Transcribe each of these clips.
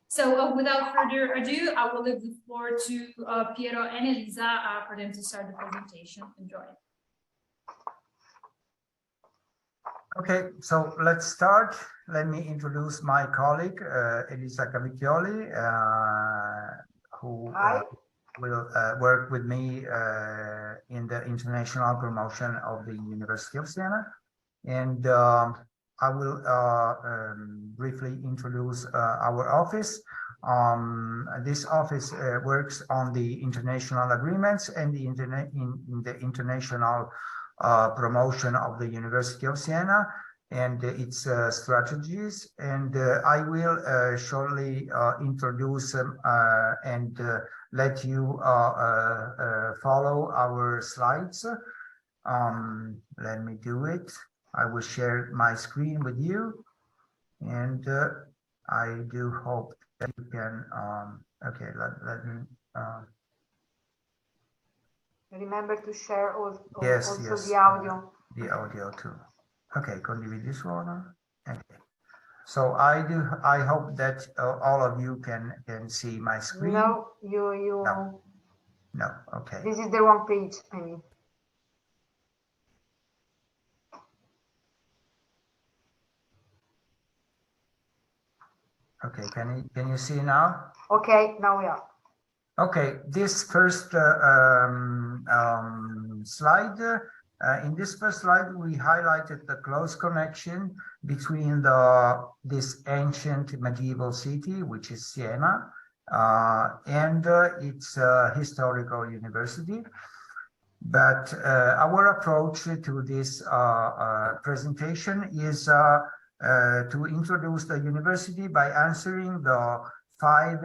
So without further ado, I will leave the floor to Piero and Elisa for them to start the presentation. Enjoy. Okay, so let's start. Let me introduce my colleague, Elisa Cavicchioli, who will work with me in the international promotion of the University of Siena. And I will briefly introduce our office. This office works on the international agreements and in the international promotion of the University of Siena and its strategies. And I will shortly introduce and let you follow our slides. Let me do it. I will share my screen with you, and I do hope that you can. Okay, let me. Remember to share also yes, the audio. The audio too. Okay, condividi suono. Okay. So I hope that all of you can see my screen. No, you. No. Okay. This is the wrong page. I mean. Okay, can you see now? Okay, now we are. Okay, this first slide. In this first slide, we highlighted the close connection between this ancient medieval city, which is Siena, and its historical university. But our approach to this presentation is to introduce the university by answering the 5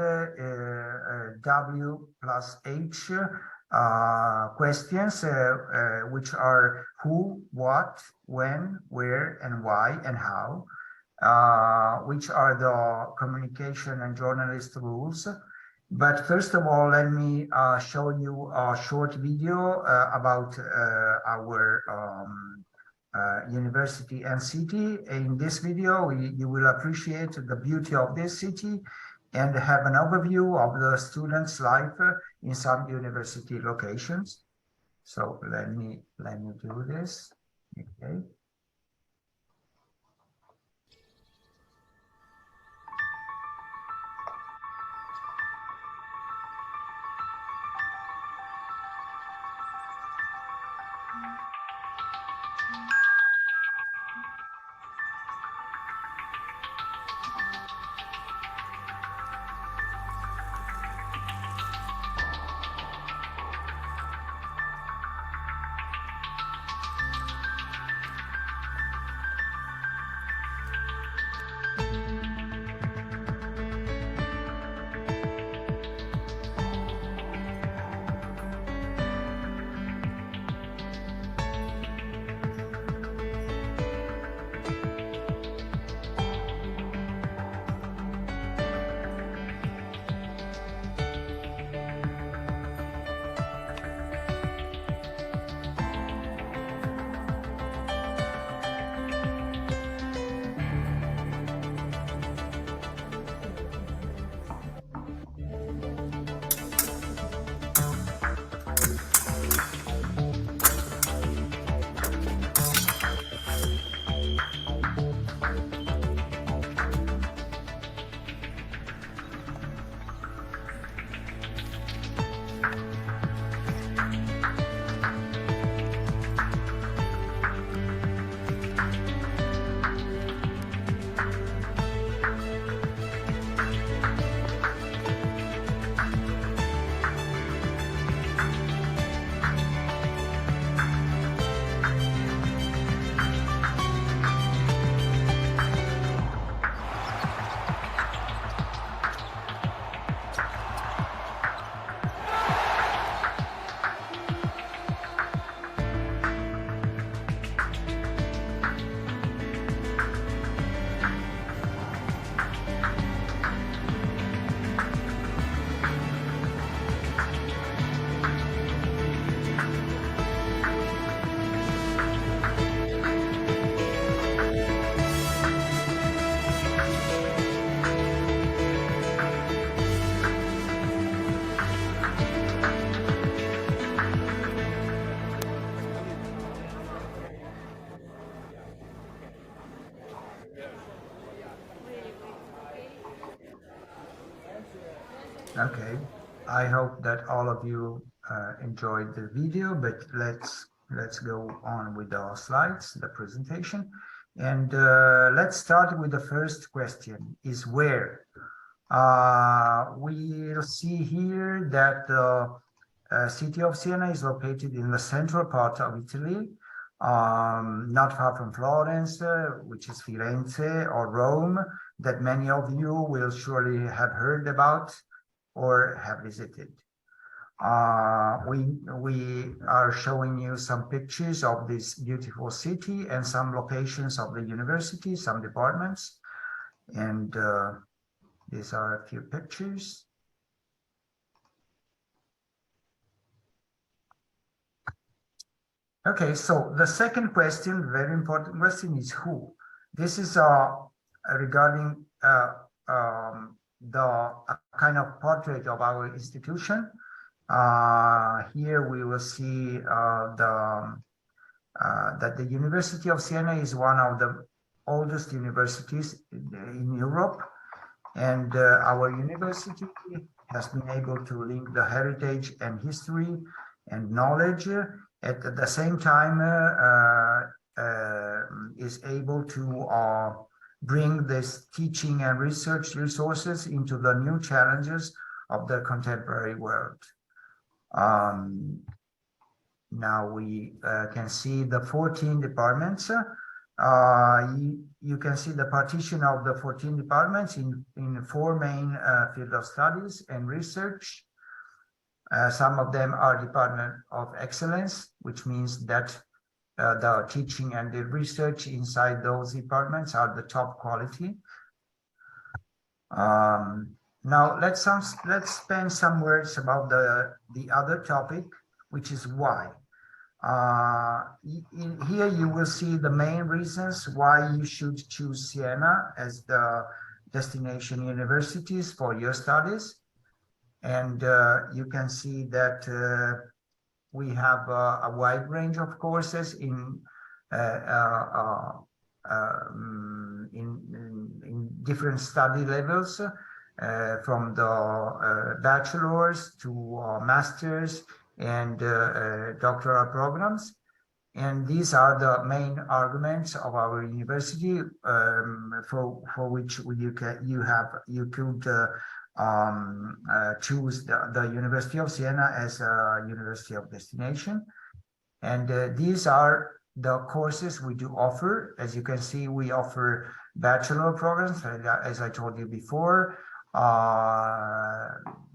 W plus H questions, which are who, what, when, where, and why, and how, which are the communication and journalist rules. But first of all, let me show you a short video about our university and city. In this video, you will appreciate the beauty of this city and have an overview of the students' life in some university locations. So let me do this. Okay. Okay, I hope that all of you enjoyed the video, but let's go on with our slides, the presentation, and let's start with the first question: is where? We'll see here that the city of Siena is located in the central part of Italy, not far from Florence, which is Firenze, or Rome, that many of you will surely have heard about or have visited. We are showing you some pictures of this beautiful city and some locations of the university, some departments, and these are a few pictures. Okay, so the second question, very important question, is who? This is regarding the kind of portrait of our institution. Here we will see that the University of Siena is one of the oldest universities in Europe, and our university has been able to link the heritage and history and knowledge, at the same time is able to bring this teaching and research resources into the new challenges of the contemporary world. Now we can see the 14 departments. You can see the partition of the 14 departments in 4 main fields of studies and research. Some of them are Department of Excellence, which means that the teaching and the research inside those departments are the top quality. Now let's spend some words about the other topic, which is why. Here you will see the main reasons why you should choose Siena as the destination universities for your studies. And you can see that we have a wide range of courses in different study levels, from the bachelors to masters and doctoral programs. And these are the main arguments of our university, for which you could choose the University of Siena as a university of destination. And these are the courses we do offer. As you can see, we offer bachelor programs, as I told you before,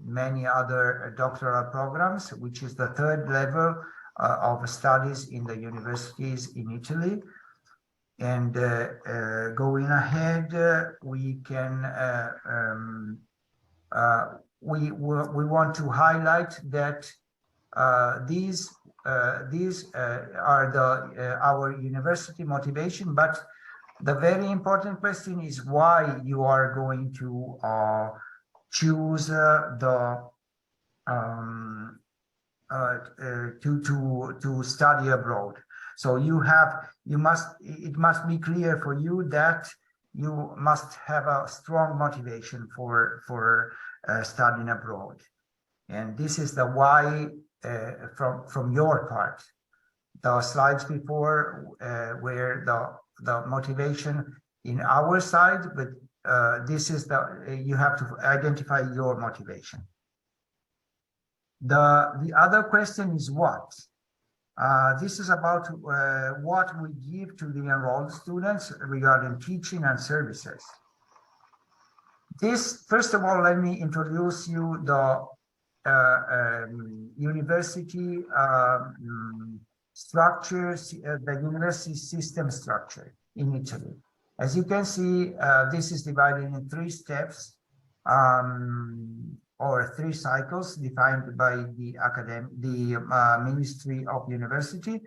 many other doctoral programs, which is the 3rd level of studies in the universities in Italy. And going ahead, we can we want to highlight that these are our university motivation, but the very important question is why you are going to choose to study abroad. So it must be clear for you that you must have a strong motivation for studying abroad, and this is the why from your part. The slides before were the motivation in our side, but this is you have to identify your motivation. The other question is what? This is about what we give to the enrolled students regarding teaching and services. First of all, let me introduce you the university structures, the university system structure in Italy. As you can see, this is divided in 3 steps, or 3 cycles defined by the Ministry of University.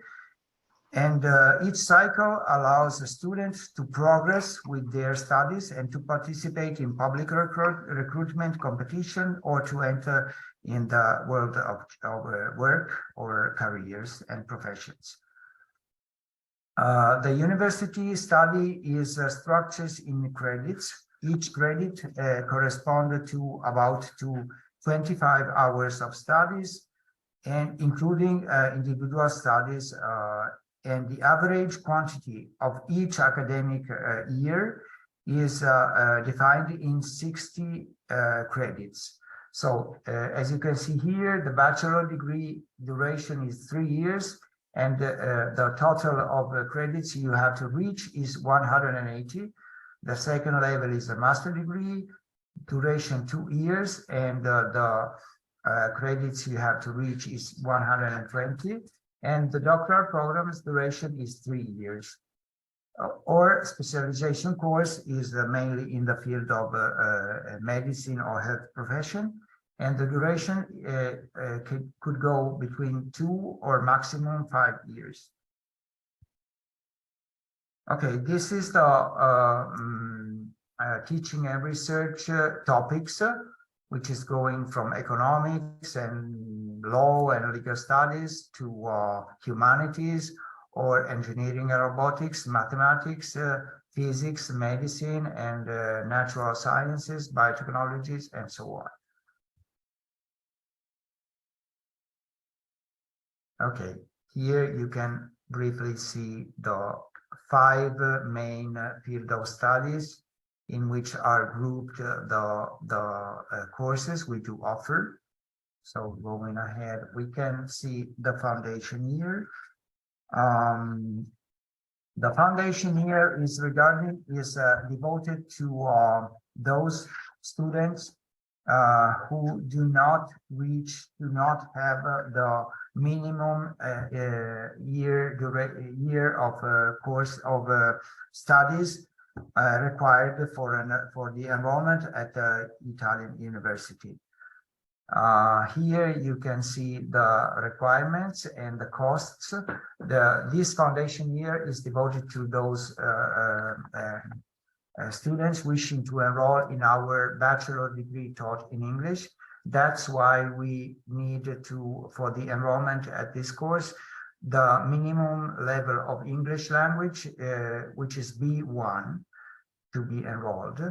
And each cycle allows the students to progress with their studies and to participate in public recruitment competition, or to enter in the world of work or careers and professions. The university study is structured in credits. Each credit corresponds to about 2 25 hours of studies, and including individual studies, and the average quantity of each academic year is defined in 60 credits. So as you can see here, the bachelor degree duration is 3 years, and the total of credits you have to reach is 180. The second level is a master degree, duration 2 years, and the credits you have to reach is 120. And the doctoral program's duration is 3 years. Or specialization course is mainly in the field of medicine or health profession, and the duration could go between 2 or maximum 5 years. Okay, this is the teaching and research topics, which is going from economics and law and legal studies to humanities, or engineering and robotics, mathematics, physics, medicine, and natural sciences, biotechnologies, and so on. Okay, here you can briefly see the 5 main field of studies in which are grouped the courses we do offer. So going ahead, we can see the foundation year. The foundation here is devoted to those students who do not have the minimum year of course of studies required for the enrollment at the Italian university. Here you can see the requirements and the costs. This foundation year is devoted to those students wishing to enroll in our bachelor degree taught in English. That's why we need to, for the enrollment at this course, the minimum level of English language, which is B1, to be enrolled.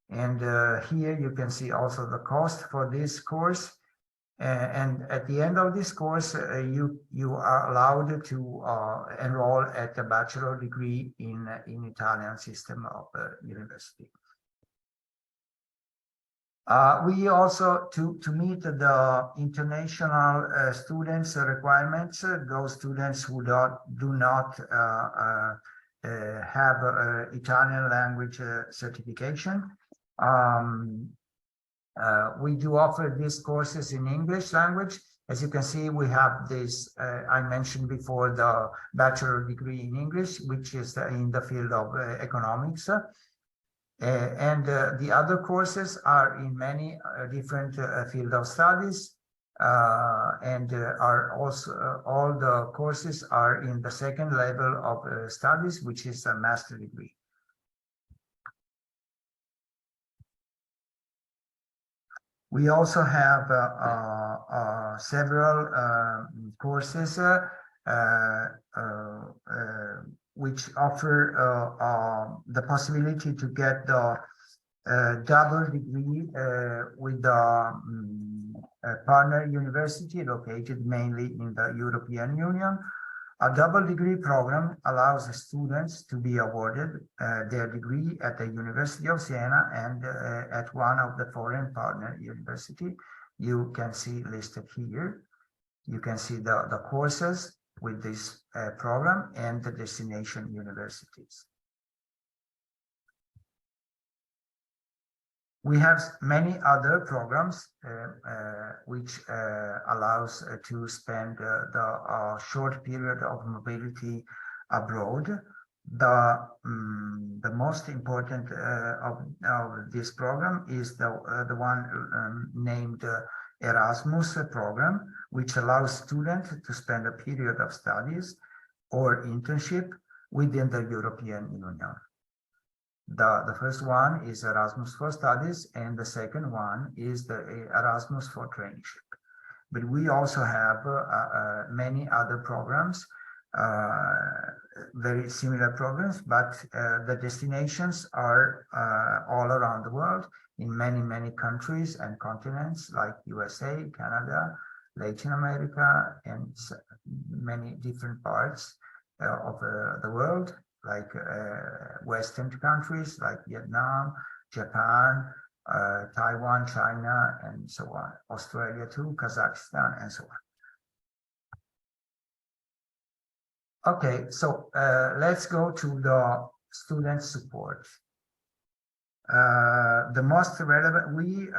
And here you can see also the cost for this course. And at the end of this course, you are allowed to enroll at a bachelor degree in Italian system of university. We also, to meet the international students requirements, those students who do not have Italian language certification, we do offer these courses in English language. As you can see, we have this, I mentioned before, the bachelor degree in English, which is in the field of economics. And the other courses are in many different field of studies, and are also all the courses are in the second level of studies, which is a master degree. We also have several courses which offer the possibility to get the double degree with the partner university located mainly in the European Union. A double degree program allows students to be awarded their degree at the University of Siena and at one of the foreign partner university. You can see listed here. You can see the courses with this program and the destination universities. We have many other programs which allows to spend the short period of mobility abroad. The most important of this program is the one named Erasmus program, which allows students to spend a period of studies or internship within the European Union. The first one is Erasmus for Studies, and the second one is the Erasmus for Traineeship. But we also have many other programs, very similar programs, but the destinations are all around the world, in many countries and continents like USA, Canada, Latin America, and many different parts of the world, like Western countries like Vietnam, Japan, Taiwan, China, and so on. Australia too, Kazakhstan, and so on. Okay, so let's go to the student support. The most relevant, we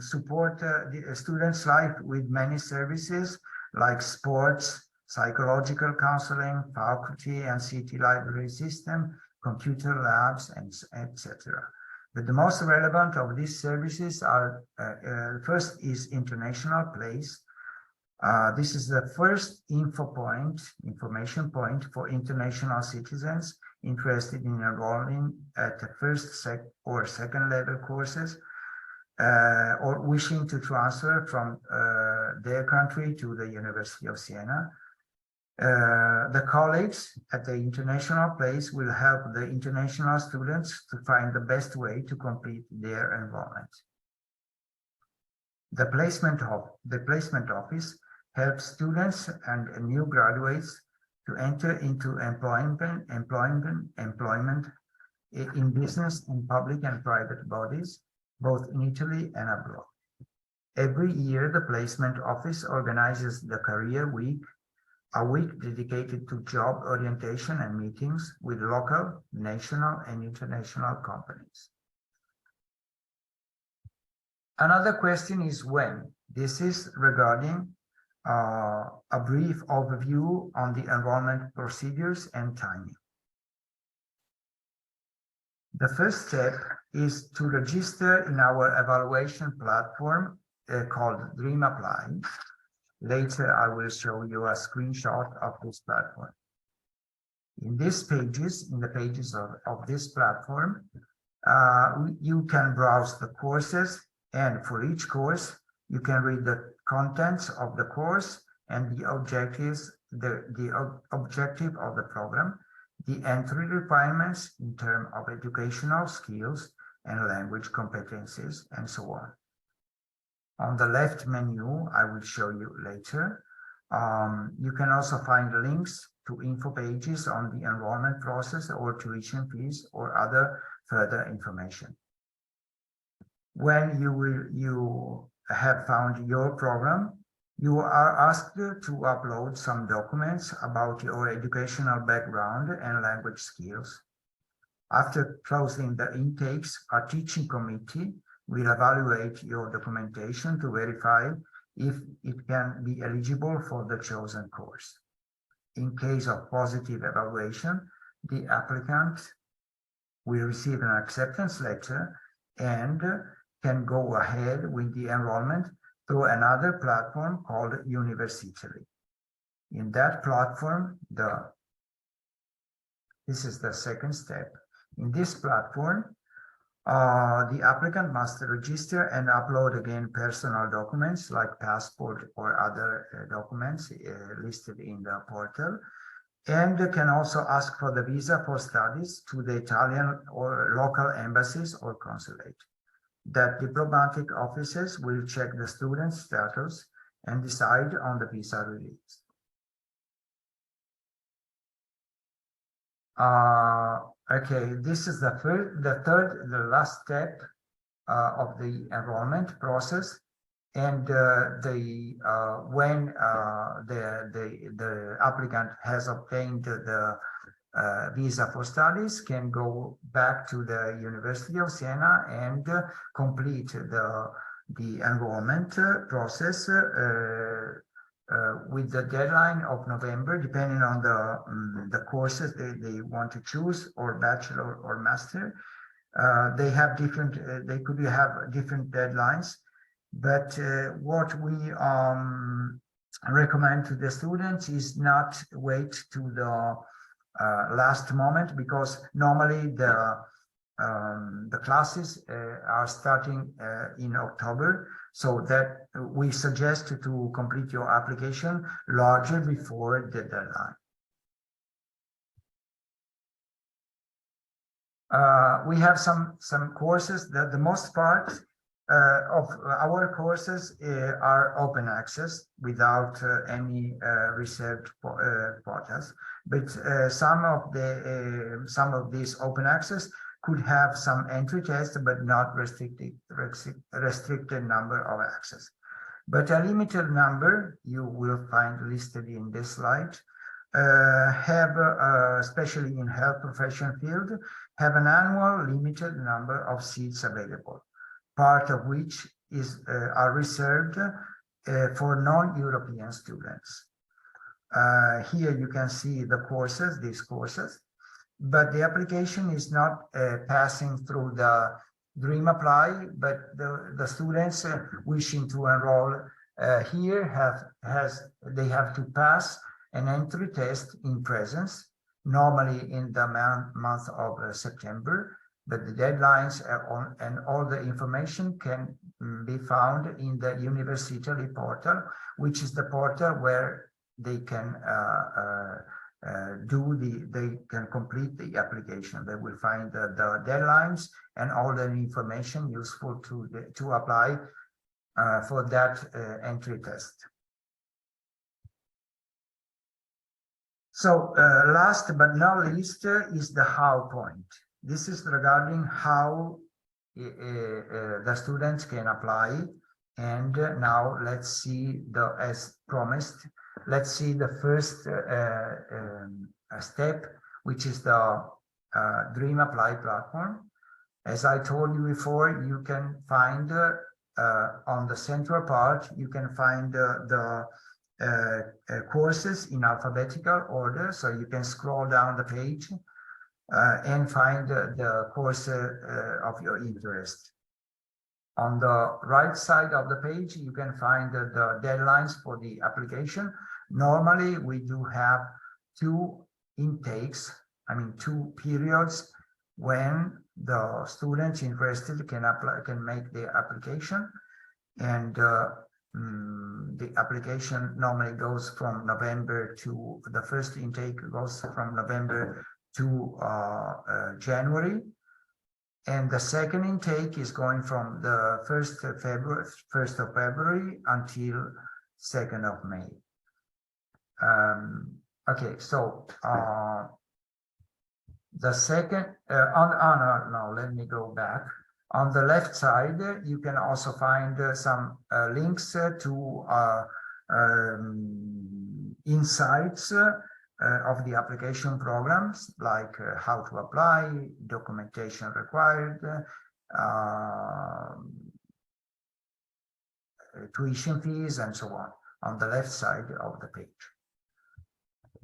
support the students' life with many services like sports, psychological counseling, faculty and city library system, computer labs, and etc. But the most relevant of these services are first is international place. This is the first information point for international citizens interested in enrolling at the first or second level courses or wishing to transfer from their country to the University of Siena. The colleagues at the international place will help the international students to find the best way to complete their enrollment. The placement office helps students and new graduates to enter into employment in business and public and private bodies, both in Italy and abroad. Every year, the placement office organizes the Career Week, a week dedicated to job orientation and meetings with local, national, and international companies. Another question is when. This is regarding a brief overview on the enrollment procedures and timing. The first step is to register in our evaluation platform called Dream Apply. Later, I will show you a screenshot of this platform. In the pages of this platform, you can browse the courses, and for each course, you can read the contents of the course and the objectives, the objective of the program, the entry requirements in terms of educational skills and language competencies, and so on. On the left menu, I will show you later. You can also find links to info pages on the enrollment process or tuition fees or other further information. When you have found your program, you are asked to upload some documents about your educational background and language skills. After closing the intakes, a teaching committee will evaluate your documentation to verify if it can be eligible for the chosen course. In case of positive evaluation, the applicant will receive an acceptance letter and can go ahead with the enrollment through another platform called Università. In that platform, this is the second step. In this platform, the applicant must register and upload again personal documents like passport or other documents listed in the portal, and can also ask for the visa for studies to the Italian or local embassies or consulate. That diplomatic offices will check the student's status and decide on the visa release. Okay, this is the last step of the enrollment process, and when the applicant has obtained the visa for studies, can go back to the University of Siena and complete the enrollment process with the deadline of November, depending on the courses they want to choose, or bachelor or master. They have different. They could have different deadlines, but what we recommend to the students is not wait to the last moment, because normally the classes are starting in October, so that we suggest to complete your application larger before the deadline. We have some courses that the most part of our courses are open access without any reserved quotas. But some of these open access could have some entry tests, but not restricted number of access. But a limited number you will find listed in this slide have, especially in health profession field, have an annual limited number of seats available, part of which are reserved for non-European students. Here you can see the courses, these courses, but the application is not passing through the Dream Apply, but the students wishing to enroll here they have to pass an entry test in presence, normally in the month of September, but the deadlines and all the information can be found in the Università portal, which is the portal where they can they can complete the application. They will find the deadlines and all the information useful to apply for that entry test. So last but not least is the how point. This is regarding how the students can apply. And now let's see as promised, let's see the first step, which is the Dream Apply platform. As I told you before, you can find on the central part, you can find the courses in alphabetical order. So you can scroll down the page and find the course of your interest. On the right side of the page, you can find the deadlines for the application. Normally, we do have two intakes, two periods when the students interested can make the application. And the application normally goes from November to, the first intake goes from November to January. And the second intake is going from the 1st of February until 2nd of May. Okay, so the second, no, let me go back. On the left side, you can also find some links to insights of the application programs, like how to apply, documentation required, tuition fees, and so on the left side of the page.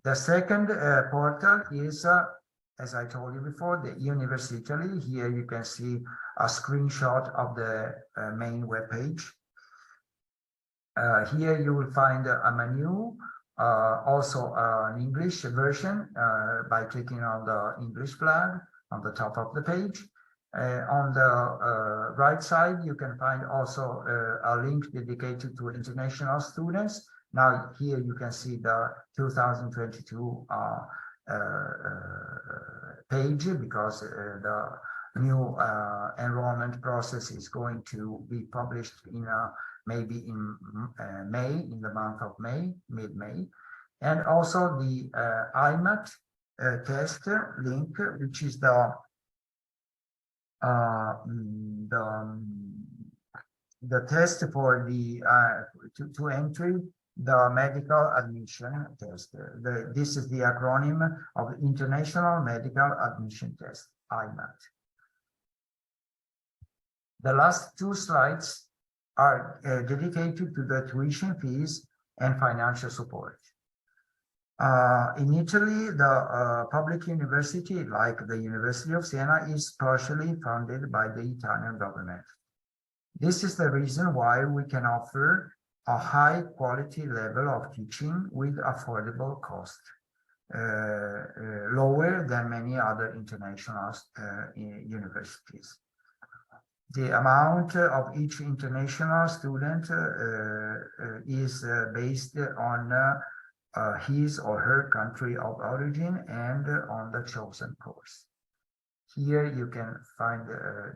The second portal is, as I told you before, the Università. Here you can see a screenshot of the main web page. Here you will find a menu, also an English version by clicking on the English flag on the top of the page. On the right side, you can find also a link dedicated to international students. Now here you can see the 2022 page, because the new enrollment process is going to be published in maybe in May, in the month of May, mid-May. And also the IMAT test link, which is the test for the to entry the medical admission test. This is the acronym of International Medical Admission Test, IMAT. The last two slides are dedicated to the tuition fees and financial support. In Italy, the public university, like the University of Siena, is partially funded by the Italian government. This is the reason why we can offer a high quality level of teaching with affordable cost, lower than many other international universities. The amount of each international student is based on his or her country of origin and on the chosen course. Here you can find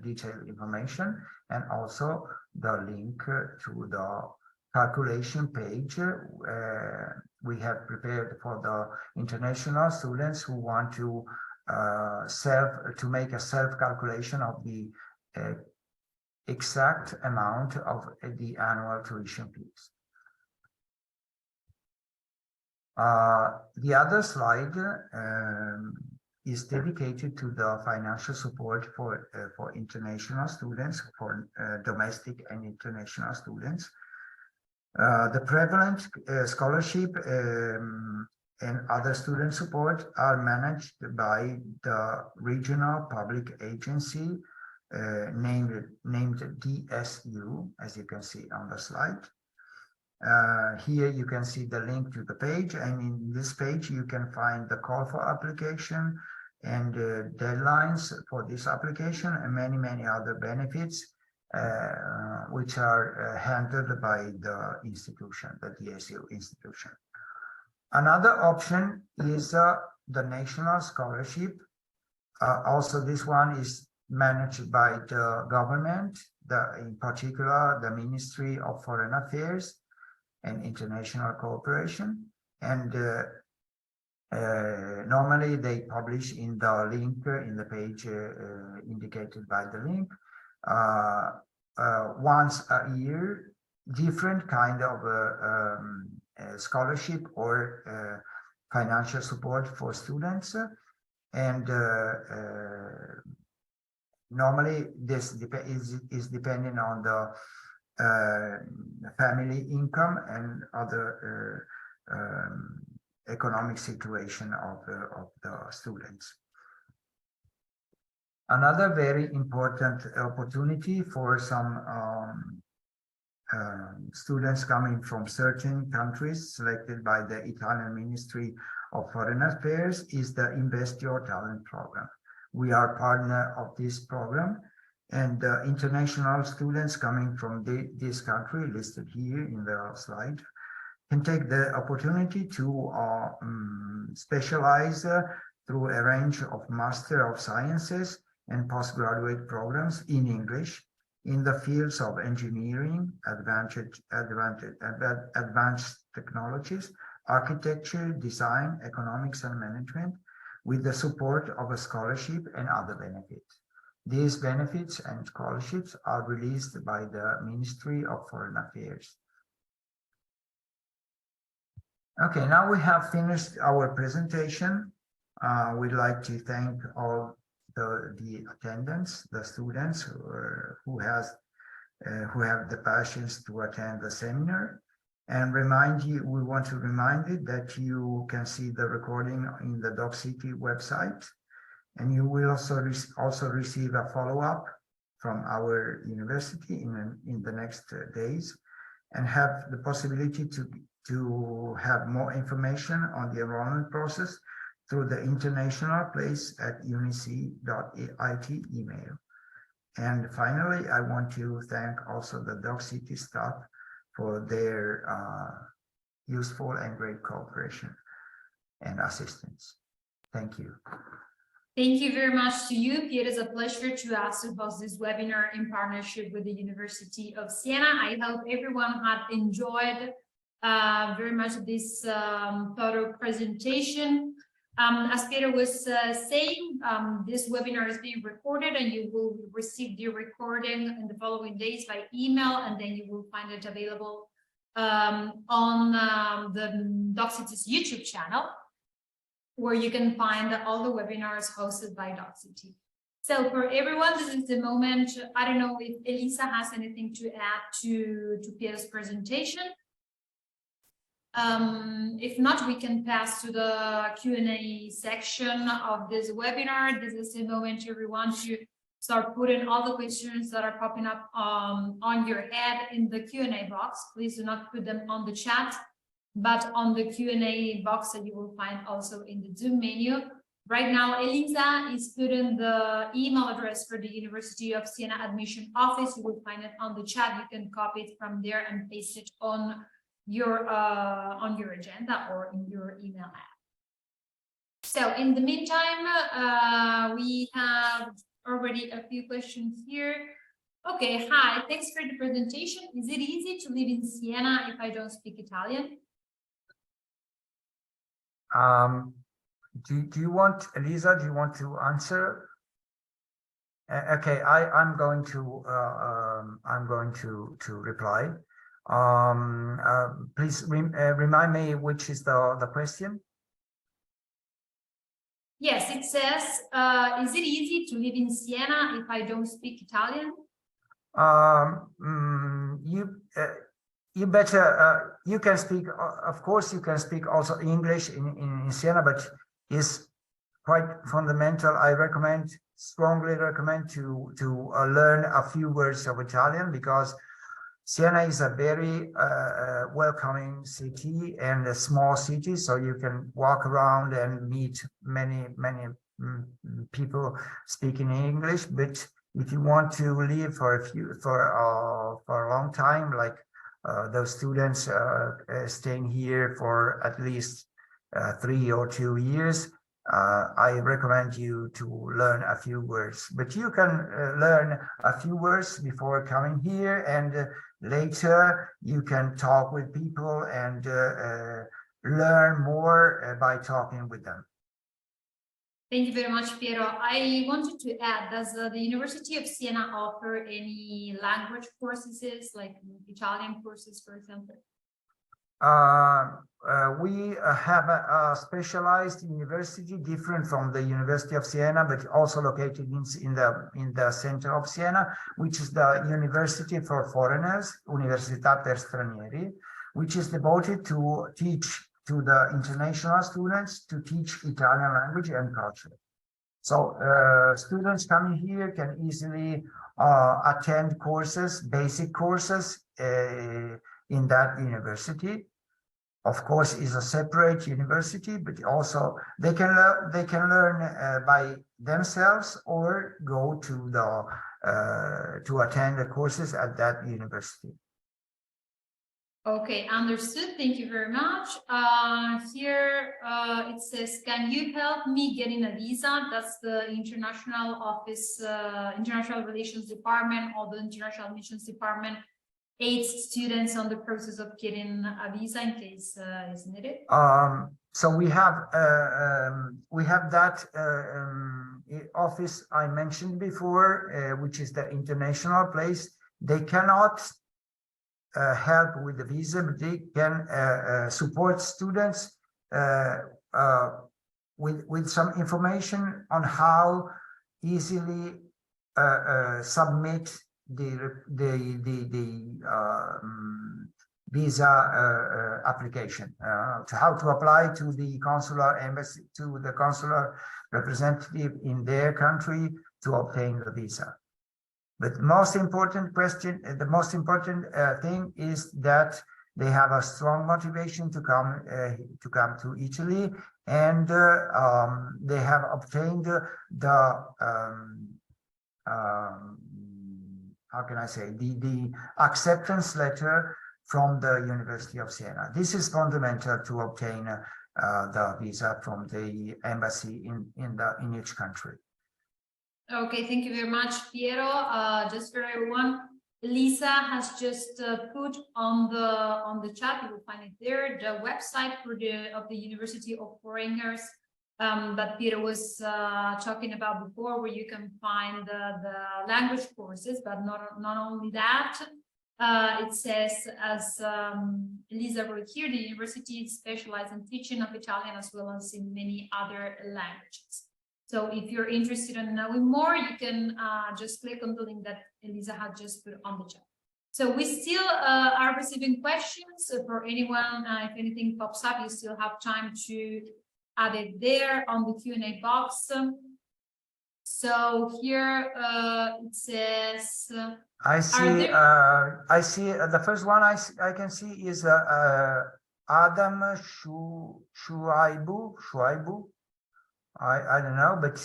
detailed information and also the link to the calculation page we have prepared for the international students who want to make a self calculation of the exact amount of the annual tuition fees. The other slide is dedicated to the financial support for international students, for domestic and international students. The prevalent scholarship and other student support are managed by the regional public agency named DSU, as you can see on the slide. Here you can see the link to the page, and in this page you can find the call for application and deadlines for this application and many other benefits which are handled by the institution, the DSU institution. Another option is the national scholarship. Also, this one is managed by the government, in particular the Ministry of Foreign Affairs and International Cooperation, and normally they publish in the link in the page indicated by the link once a year different kind of scholarship or financial support for students, and normally this is depending on the family income and other economic situation of the students. Another very important opportunity for some students coming from certain countries selected by the Italian Ministry of Foreign Affairs is the Invest Your Talent program. We are partner of this program, and international students coming from this country listed here in the slide can take the opportunity to specialize through a range of Master of Sciences and postgraduate programs in English in the fields of engineering, advanced technologies, architecture, design, economics and management, with the support of a scholarship and other benefits. These benefits and scholarships are released by the Ministry of Foreign Affairs. Okay, now we have finished our presentation. We'd like to thank all the attendants, the students who have the passions to attend the seminar, and we want to remind you that you can see the recording in the DocCity website, and you will also receive a follow-up from our university in the next days, and have the possibility to have more information on the enrollment process through the international place at unic.it email. And finally, I want to thank also the DocCity staff for their useful and great cooperation and assistance. Thank you. Thank you very much to you. It is a pleasure to us to host this webinar in partnership with the University of Siena. I hope everyone had enjoyed very much this thorough presentation. As Peter was saying, this webinar is being recorded, and you will receive the recording in the following days by email, and then you will find it available on the DocCity's YouTube channel, where you can find all the webinars hosted by DocCity. So for everyone, this is the moment. I don't know if Elisa has anything to add to Peter's presentation. If not, we can pass to the Q&A section of this webinar. This is the moment everyone to start putting all the questions that are popping up on your head in the Q&A box. Please do not put them on the chat, but on the Q&A box that you will find also in the Zoom menu. Right now, Elisa is putting the email address for the University of Siena admission office. You will find it on the chat. You can copy it from there and paste it on your agenda or in your email app. So in the meantime, we have already a few questions here. Okay, hi, thanks for the presentation. Is it easy to live in Siena if I don't speak Italian? Do you want, Elisa, do you want to answer? Okay, I'm going to reply. Please remind me which is the question. Yes, it says, is it easy to live in Siena if I don't speak Italian? You better you can speak, of course you can speak also English in Siena, but it's quite fundamental. I strongly recommend to learn a few words of Italian, because Siena is a very welcoming city and a small city, so you can walk around and meet many people speaking English. But if you want to live for a long time, like those students staying here for at least 3 or 2 years, I recommend you to learn a few words. But you can learn a few words before coming here, and later you can talk with people and learn more by talking with them. Thank you very much, Piero. I wanted to add, does the University of Siena offer any language courses, like Italian courses, for example? We have a specialized university different from the University of Siena, but also located in the center of Siena, which is the University for Foreigners, Università per Stranieri, which is devoted to teach to the international students, to teach Italian language and culture. So students coming here can easily attend courses, basic courses in that university. Of course, is a separate university, but also they can learn by themselves or go to attend the courses at that university. Okay, understood. Thank you very much. Here it says, can you help me getting a visa? That's the international office, international relations department, or the international missions department aids students on the process of getting a visa in case is needed. So we have that office I mentioned before, which is the international place. They cannot help with the visa, but they can support students with some information on how easily submit the visa application, to how to apply to the consular embassy, to the consular representative in their country to obtain the visa. But the most important thing is that they have a strong motivation to come to Italy, and they have obtained the how can I say, the acceptance letter from the University of Siena. This is fundamental to obtain the visa from the embassy in each country. Okay, thank you very much, Piero. Just for everyone, Lisa has just put on the chat, you will find it there, the website of the University of Foreigners that Peter was talking about before, where you can find the language courses, but not only that. It says, as Elisa wrote here, the university specializes in teaching of Italian as well as in many other languages. So if you're interested in knowing more, you can just click on the link that Elisa had just put on the chat. So we still are receiving questions for anyone. If anything pops up, you still have time to add it there on the Q&A box. So here it says, I see the first one I can see is Adam Shuaibu. I don't know, but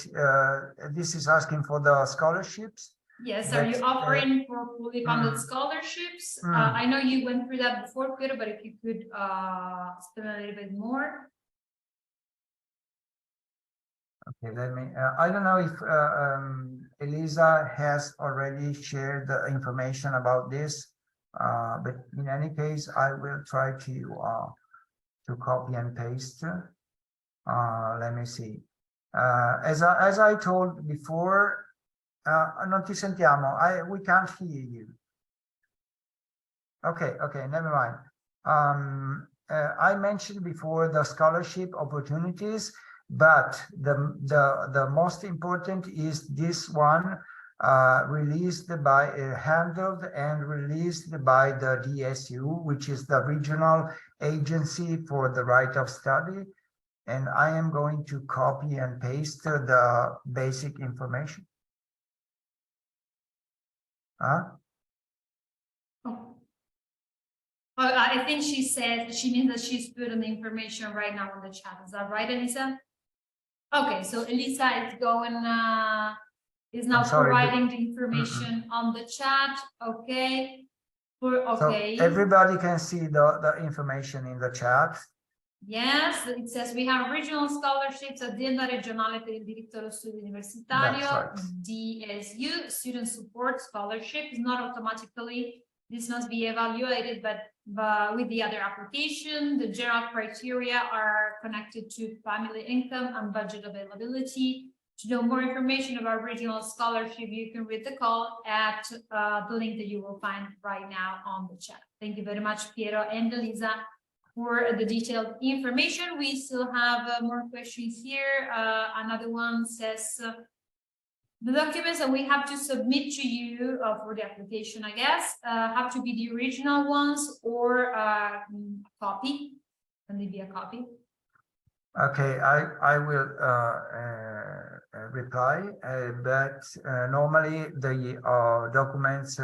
this is asking for the scholarships. Yes, are you offering for fully funded scholarships? I know you went through that before, Peter, but if you could spend a little bit more. Okay, let me, I don't know if Elisa has already shared the information about this, but in any case, I will try to copy and paste. Let me see. As I told before, non ti sentiamo. We can't hear you. Okay, never mind. I mentioned before the scholarship opportunities, but the most important is this one, released by handled and released by the DSU, which is the regional agency for the right of study. And I am going to copy and paste the basic information. Well, I think she said she means that she's putting the information right now on the chat. Is that right, Elisa? Okay, so Elisa is going is now providing the information on the chat. Okay. Okay. So everybody can see the information in the chat. Yes, it says we have regional scholarships, Azienda Regionale per il Diritto allo Studio Universitario, Right. DSU, Student Support Scholarship is not automatically. This must be evaluated, but with the other application, the general criteria are connected to family income and budget availability. To know more information about regional scholarship, you can read the call at the link that you will find right now on the chat. Thank you very much, Piero and Elisa, for the detailed information. We still have more questions here. Another one says, the documents that we have to submit to you for the application, I guess, have to be the original ones or a copy. Can they be a copy? Okay, I will reply, but normally the documents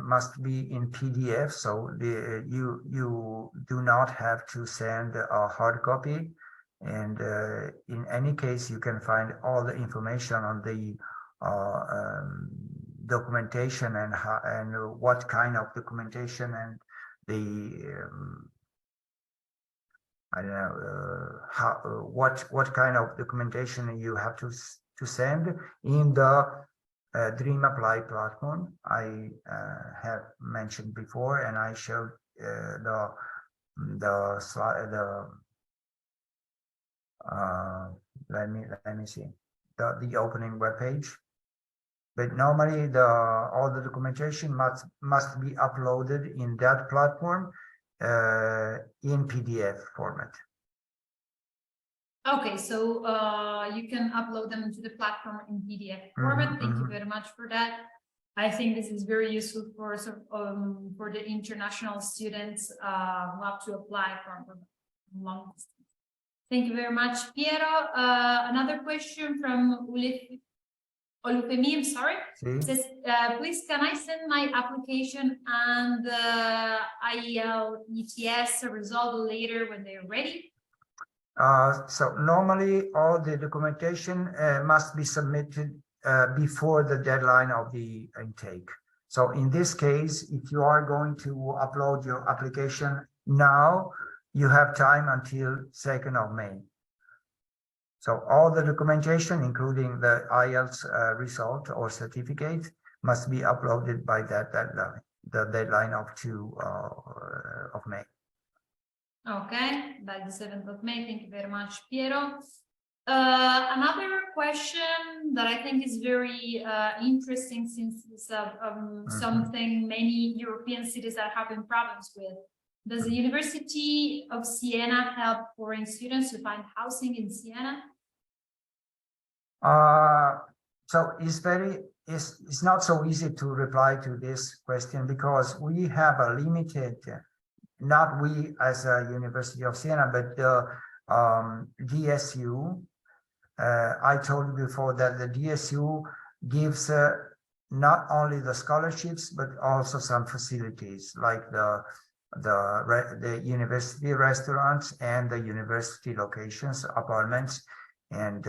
must be in PDF, so you do not have to send a hard copy. And in any case, you can find all the information on the documentation and how, and what kind of documentation and the I don't know how what kind of documentation you have to send in the Dream Apply platform I have mentioned before, and I showed the slide let me see the opening web page. But normally all the documentation must be uploaded in that platform in PDF format. Okay, so you can upload them to the platform in PDF format. Thank you very much for that. I think this is very useful for the international students who have to apply from long distance. Thank you very much, Piero. Another question from Olufemi, I'm sorry. It says, please, can I send my application and IELTS result later when they're ready? So normally all the documentation must be submitted before the deadline of the intake. So in this case, if you are going to upload your application now, you have time until 2nd of May. So all the documentation, including the IELTS result or certificate, must be uploaded by that deadline, the deadline of 2 of May. Okay, by the 7th of May. Thank you very much, Piero. Another question that I think is very interesting, since it's something many European cities are having problems with. Does the University of Siena help foreign students to find housing in Siena? So it's not so easy to reply to this question, because we have a limited, not we as a University of Siena, but the DSU. I told you before that the DSU gives not only the scholarships, but also some facilities like the university restaurants and the university locations, apartments. And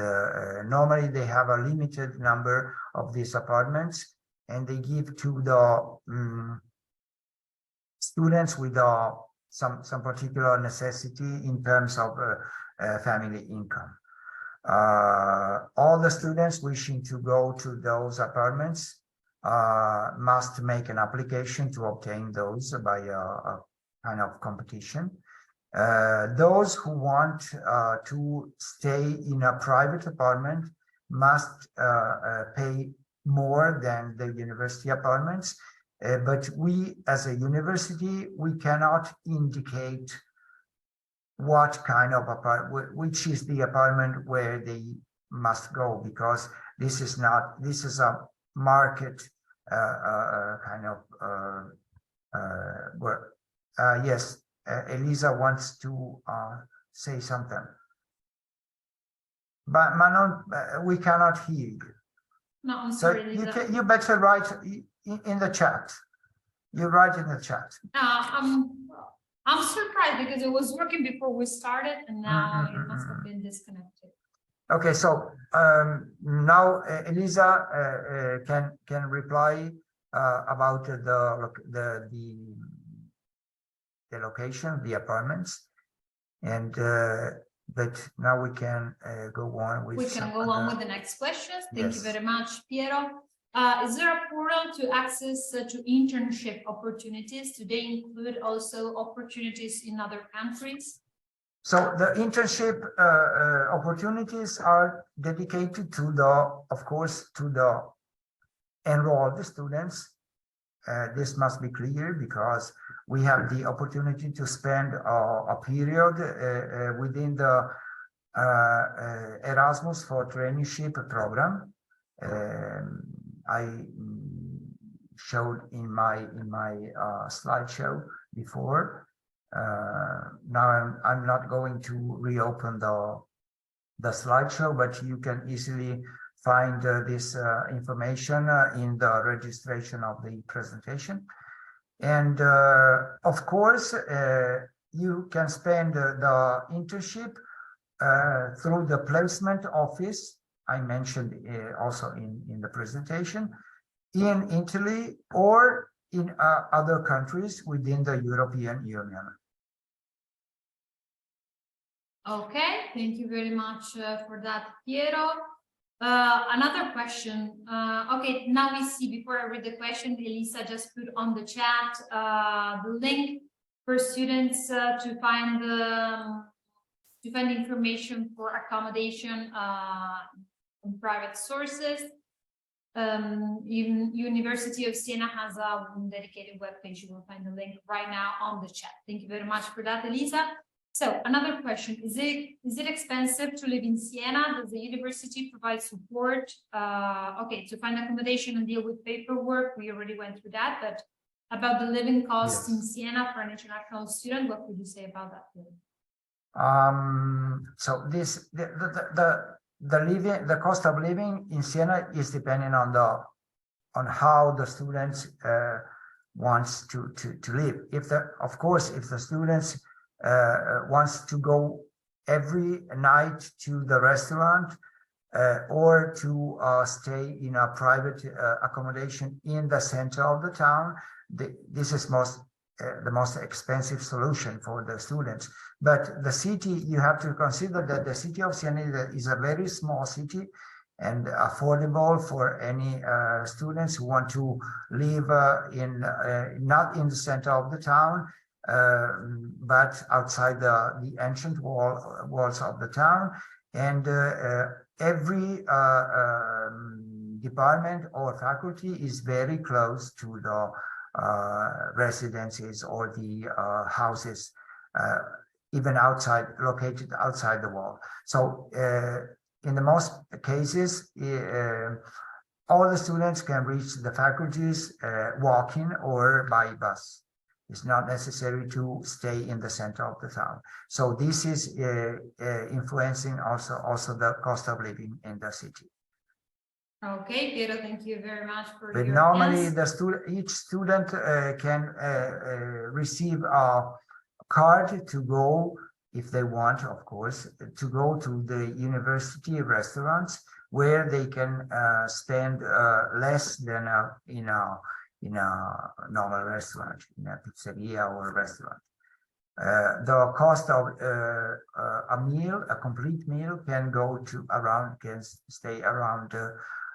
normally they have a limited number of these apartments, and they give to the students with some particular necessity in terms of family income. All the students wishing to go to those apartments must make an application to obtain those by a kind of competition. Those who want to stay in a private apartment must pay more than the university apartments. But we, as a university, we cannot indicate what kind of apartment, which is the apartment where they must go, because this is a market kind of where, yes, Elisa wants to say something. But Manon, we cannot hear you. No, I'm So sorry, Lisa. you better write in the chat. You write in the chat. I'm surprised because it was working before we started and now it must have been disconnected. Okay, so now Elisa can reply about the location, the apartments, and but now we can go on with. We can go on with the next questions. Thank you Yes. very much, Piero. Is there a portal to access to internship opportunities? Do they include also opportunities in other countries? So the internship opportunities are dedicated to of course, to the enrolled students. This must be clear because we have the opportunity to spend a period within the Erasmus for Traineeship program. I showed in my slideshow before. Now I'm not going to reopen the slideshow, but you can easily find this information in the registration of the presentation. And of course, you can spend the internship through the placement office. I mentioned also in the presentation, in Italy or in other countries within the European Union. Okay, thank you very much for that, Piero. Another question. Okay, now we see, before I read the question, Elisa just put on the chat the link for students to find information for accommodation from private sources. University of Siena has a dedicated webpage. You will find the link right now on the chat. Thank you very much for that, Elisa. So another question, is it expensive to live in Siena? Does the university provide support? Okay, to find accommodation and deal with paperwork, we already went through that, but about the living costs in Siena for an international student, what would you say about that? So this the cost of living in Siena is depending on how the students wants to live. Of course, if the students wants to go every night to the restaurant or to stay in a private accommodation in the center of the town, this is the most expensive solution for the students. But the city, you have to consider that the city of Siena is a very small city and affordable for any students who want to live not in the center of the town, but outside the ancient walls of the town. And every department or faculty is very close to the residences or the houses, even located outside the wall. So in the most cases, all the students can reach the faculties walking or by bus. It's not necessary to stay in the center of the town. So this is influencing also the cost of living in the city. Okay, Piero, thank you very much for But your normally answer. each student can receive a card to go, if they want, of course, to go to the university restaurants where they can spend less than in a normal restaurant, in a pizzeria or restaurant. The cost of a meal, a complete meal, can go to around, can stay around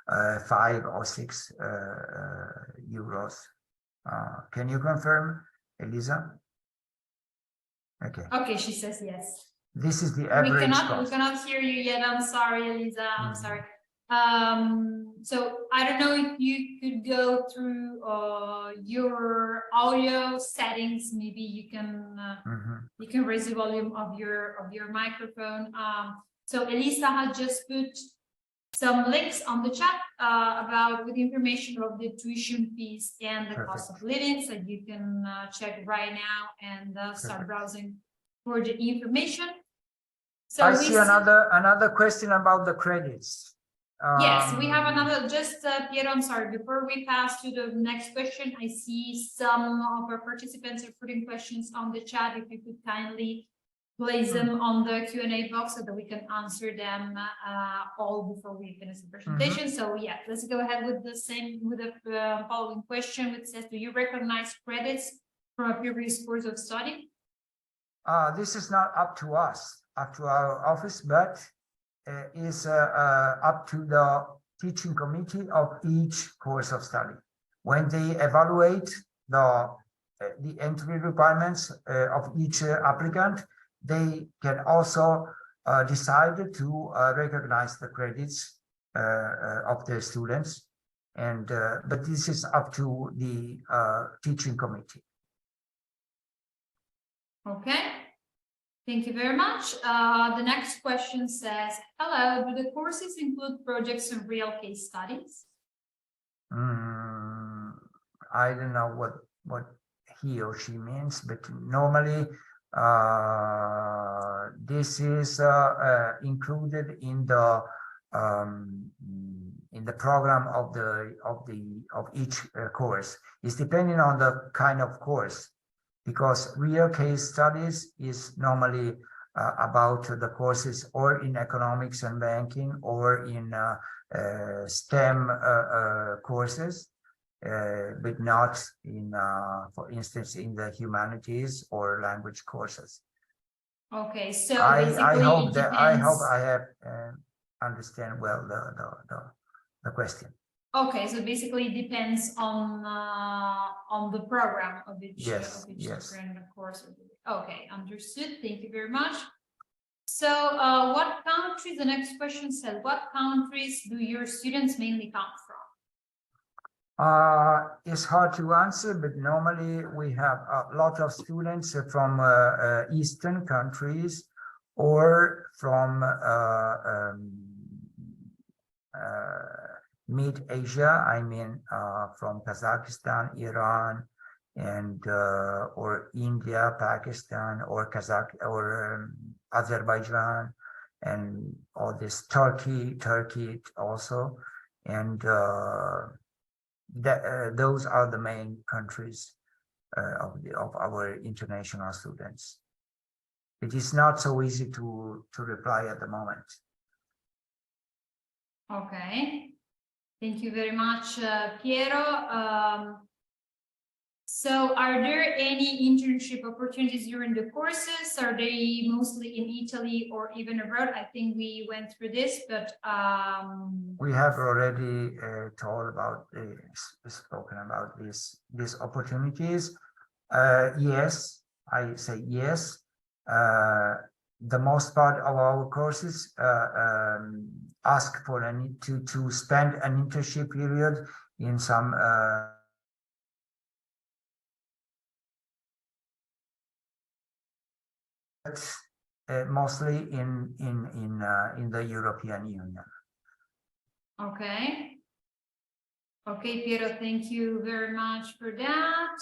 5 or 6 euros. Can you confirm, Elisa? Okay. Okay, she says yes. This is the We average cannot cost. hear you yet. I'm sorry, Elisa. I'm Mhm. sorry. So I don't know if you could go through your audio settings. Maybe you can raise the volume of your microphone. So Elisa has just put some links on the chat about with information of the tuition fees and the cost of living, so you can check right now and start browsing for the information. So I see another question about the credits. Yes, we have another, just Piero, I'm sorry, before we pass to the next question, I see some of our participants are putting questions on the chat. If you could kindly place them on the Q&A box so that we can answer them all before we finish the presentation. So yeah, let's go ahead with the following question, which says, do you recognize credits from a previous course of study? This is not up to us, up to our office, but is up to the teaching committee of each course of study. When they evaluate the entry requirements of each applicant, they can also decide to recognize the credits of their students, and but this is up to the teaching committee. Okay. Thank you very much. The next question says, hello, do the courses include projects and real case studies? I don't know what he or she means, but normally this is included in the program of each course. It's depending on the kind of course, because real case studies is normally about the courses or in economics and banking or in STEM courses, but not in, for instance, in the humanities or language courses. Okay, so I hope it that depends. I have understand well the question. Okay, so basically it depends on the program of each different course. Okay, understood. Thank you very much. So what countries, the next question said, what countries do your students mainly come from? It's hard to answer, but normally we have a lot of students from Eastern countries or from Mid-Asia, I mean from Kazakhstan, Iran, and or India, Pakistan, or Azerbaijan, and all this Turkey also, and those are the main countries of our international students. It is not so easy to reply at the moment. Okay, thank you very much, Piero. So are there any internship opportunities during the courses? Are they mostly in Italy or even abroad? I think we went through this, but we have already spoken about these opportunities. Yes, I say yes. The most part of our courses ask for to spend an internship period in some mostly in the European Union. Okay. Okay, Piero, thank you very much for that.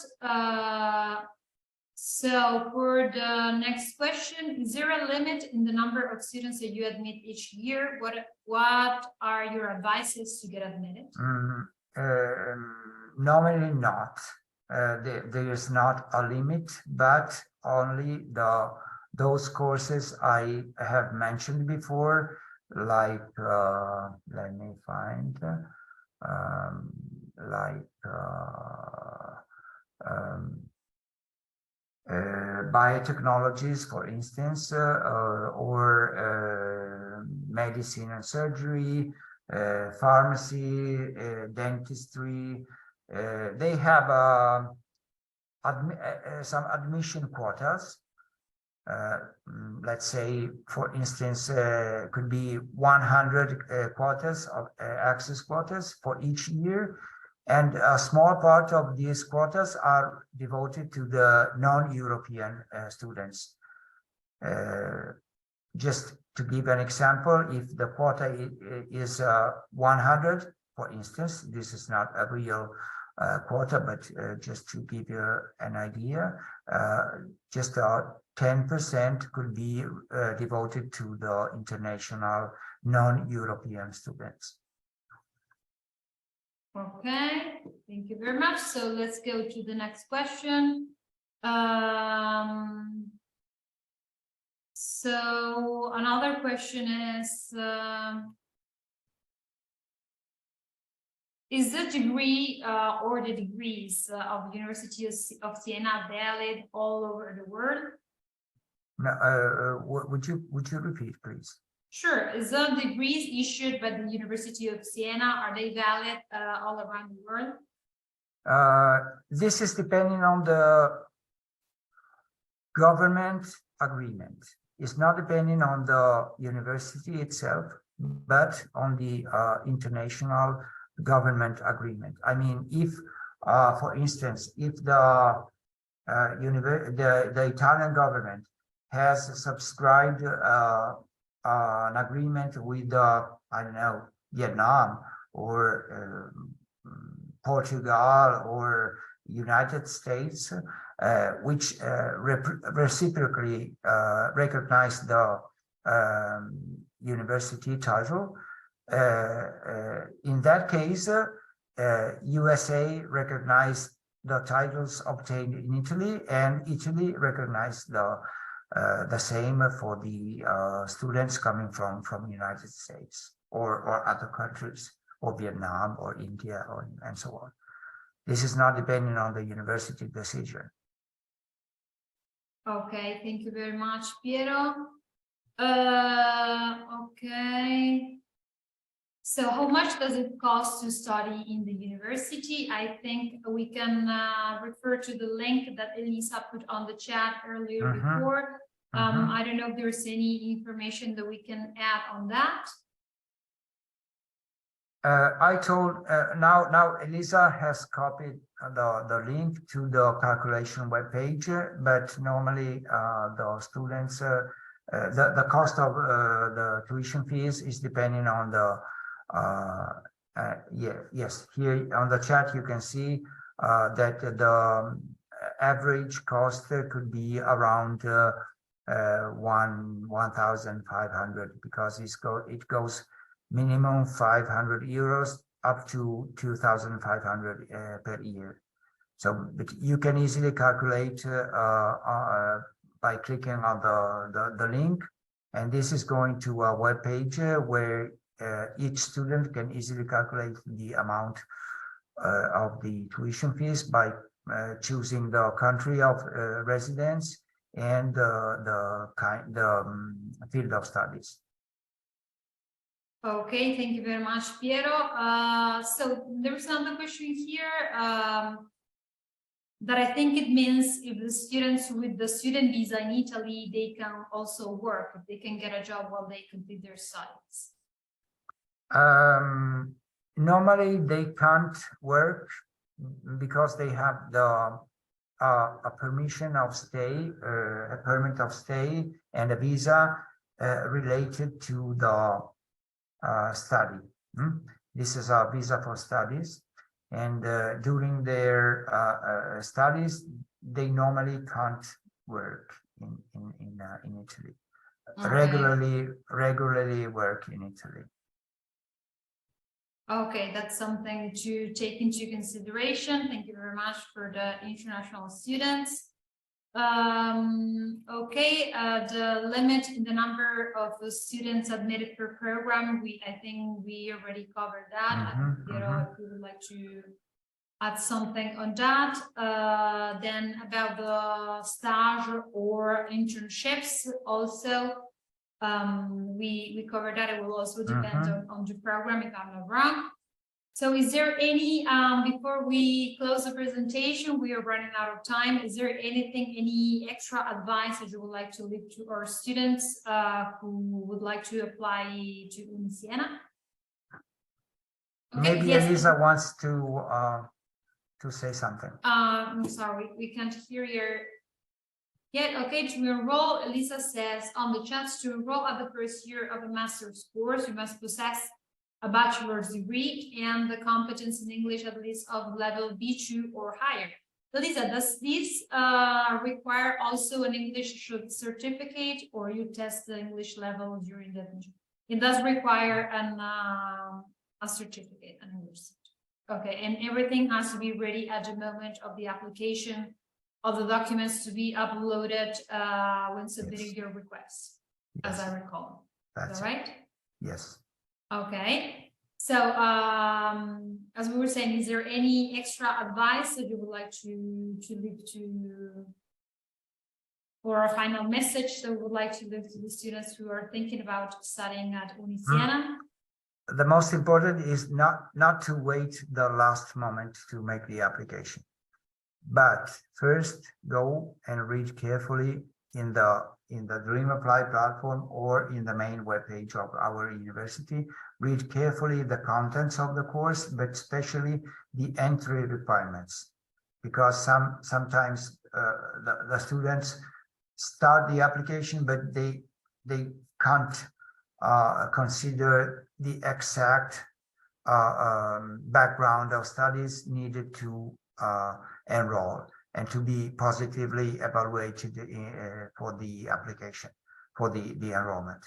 So for the next question, is there a limit in the number of students that you admit each year? What are your advices to get admitted? Normally not. There is not a limit, but only those courses I have mentioned before, like let me find like biotechnologies, for instance, or medicine and surgery, pharmacy, dentistry. They have some admission quotas. Let's say, for instance, could be 100 quotas of access quotas for each year. And a small part of these quotas are devoted to the non-European students. Just to give an example, if the quota is 100, for instance, this is not a real quota, but just to give you an idea, just 10% could be devoted to the international non-European students. Okay, thank you very much. So let's go to the next question. So another question is the degree or the degrees of the University of Siena valid all over the world? No, would you repeat, please? Sure. Is the degrees issued by the University of Siena, are they valid all around the world? This is depending on the government agreement. It's not depending on the university itself, but on the international government agreement. I mean, if, for instance, if the Italian government has subscribed an agreement with, I don't know, Vietnam or Portugal or United States, which reciprocally recognize the university title. In that case, USA recognized the titles obtained in Italy, and Italy recognized the same for the students coming from United States or other countries, or Vietnam or India and so on. This is not depending on the university decision. Okay, thank you very much, Piero. Okay. So how much does it cost to study in the university? I think we can refer to the link that Elisa put on the chat earlier before. I don't know if there's any information that we can add on that. I told now Elisa has copied the link to the calculation webpage, but normally the students the cost of the tuition fees is depending on the yes, here on the chat you can see that the average cost could be around 1,500, because it goes minimum 500 euros up to 2,500 per year. So but you can easily calculate by clicking on the link, and this is going to a web page where each student can easily calculate the amount of the tuition fees by choosing the country of residence and the field of studies. Okay, thank you very much, Piero. So there's another question here that I think it means if the students with the student visa in Italy, they can also work, if they can get a job while they complete their studies. Normally they can't work because they have the a permission of stay, a permit of stay, and a visa related to the study. This is a visa for studies, and during their studies, they normally can't work in Italy. Okay. Regularly work in Italy. Okay, that's something to take into consideration. Thank you very much for the international students. Okay, the limit in the number of the students admitted per program, I think we already covered that. Piero, if you would like to add something on that. Then about the stage or internships also, we covered that. It will also depend on the program, if I'm not wrong. So is there any, before we close the presentation, we are running out of time. Is there anything, any extra advice that you would like to leave to our students who would like to apply to Uni Siena? Okay, Maybe yes. Elisa wants to say something. I'm sorry, we can't hear your. Yeah, okay, to enroll, Elisa says on the chat, to enroll at the first year of a master's course, you must possess a bachelor's degree and the competence in English at least of level B2 or higher. Elisa, does this require also an English certificate, or you test the English level during the admission? It does require a certificate, an English certificate. Okay, and everything has to be ready at the moment of the application of the documents to be uploaded when submitting your request, as I recall. Is that right? Yes. Okay. So as we were saying, is there any extra advice that you would like to leave to, or a final message that we would like to leave to the students who are thinking about studying at Uni Siena? The most important is not to wait the last moment to make the application, but first go and read carefully in the Dream Apply platform or in the main webpage of our university. Read carefully the contents of the course, but especially the entry requirements, because sometimes the students start the application, but they can't consider the exact background of studies needed to enroll and to be positively evaluated for the application, for the enrollment.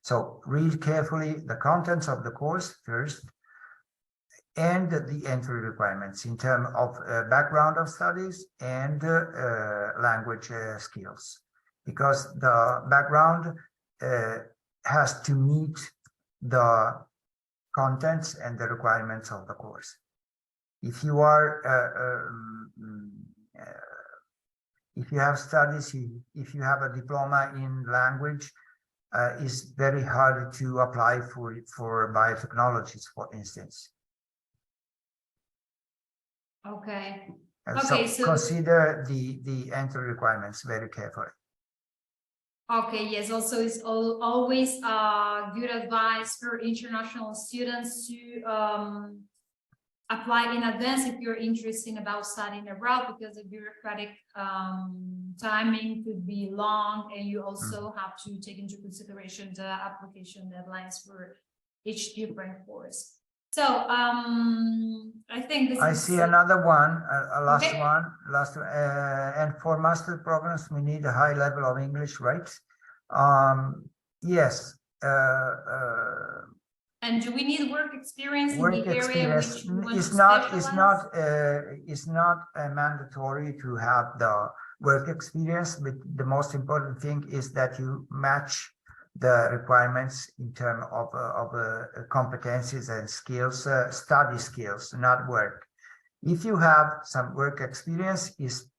So read carefully the contents of the course first, and the entry requirements in terms of background of studies and language skills, because the background has to meet the contents and the requirements of the course. If you are if you have studies, if you have a diploma in language, it's very hard to apply for biotechnologies, for instance. Okay. Okay, so consider the entry requirements very carefully. Okay, yes, also it's always good advice for international students to apply in advance if you're interested about studying abroad, because the bureaucratic timing could be long, and you also have to take into consideration the application deadlines for each different course. So I think this I is see another one, last okay. one, and for master programs we need a high level of English, right? Yes. And do we need work experience in the area which we want to specialize? It's not mandatory to have the work experience, but the most important thing is that you match the requirements in terms of competencies and skills, study skills, not work. If you have some work experience, is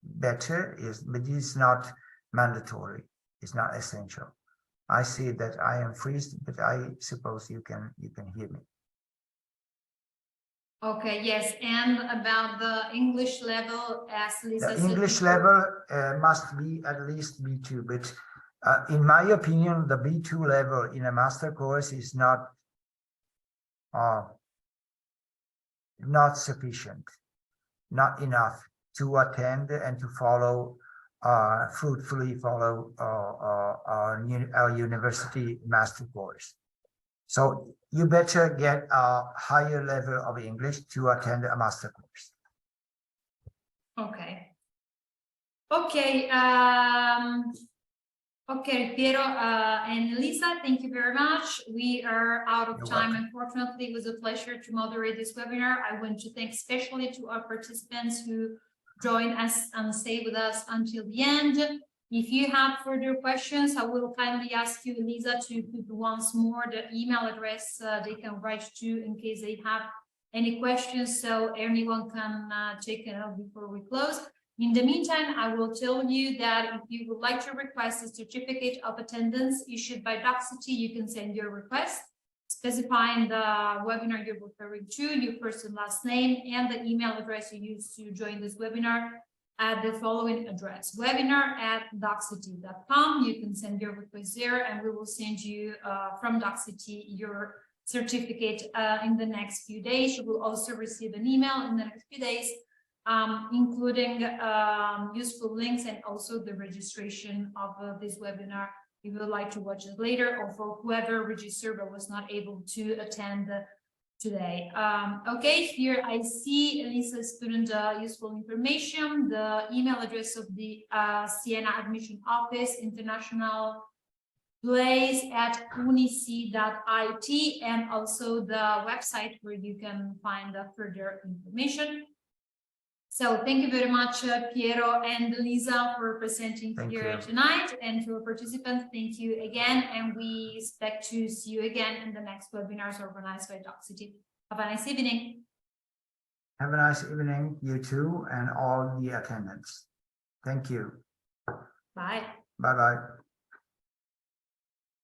better, but it's not mandatory. It's not essential. I see that I am freezed, but I suppose you can hear me. Okay, yes, and about the English level, as Lisa the English level must be at least B2, but in my opinion, the B2 level in a master course is not sufficient, not enough to attend and to follow fruitfully follow our university master course. So you better get a higher level of English to attend a master course. Okay. Okay. Okay, Piero and Lisa, thank you very much. We are out of time. Unfortunately, it was a pleasure to moderate this webinar. I want to thank especially to our participants who joined us and stayed with us until the end. If you have further questions, I will kindly ask you, Lisa, to put once more the email address they can write to in case they have any questions so anyone can take it out before we close. In the meantime, I will tell you that if you would like to request a certificate of attendance issued by Doxity, you can send your request, specifying the webinar you're referring to, your first and last name, and the email address you used to join this webinar at the following address, webinar@doxity.com. You can send your request there, and we will send you from Doxity your certificate in the next few days. You will also receive an email in the next few days, including useful links and also the registration of this webinar if you would like to watch it later, or for whoever registered but was not able to attend today. Okay, here I see Elisa student useful information, the email address of the Siena admission office, international place at unic.it, and also the website where you can find further information. So thank you very much, Piero and Lisa, for presenting here tonight, and to our participants, thank you again, and we expect to see you again in the next webinars organized by Doxity. Have a nice evening. Have a nice evening, you too, and all the attendants. Thank you. Bye. Bye-bye.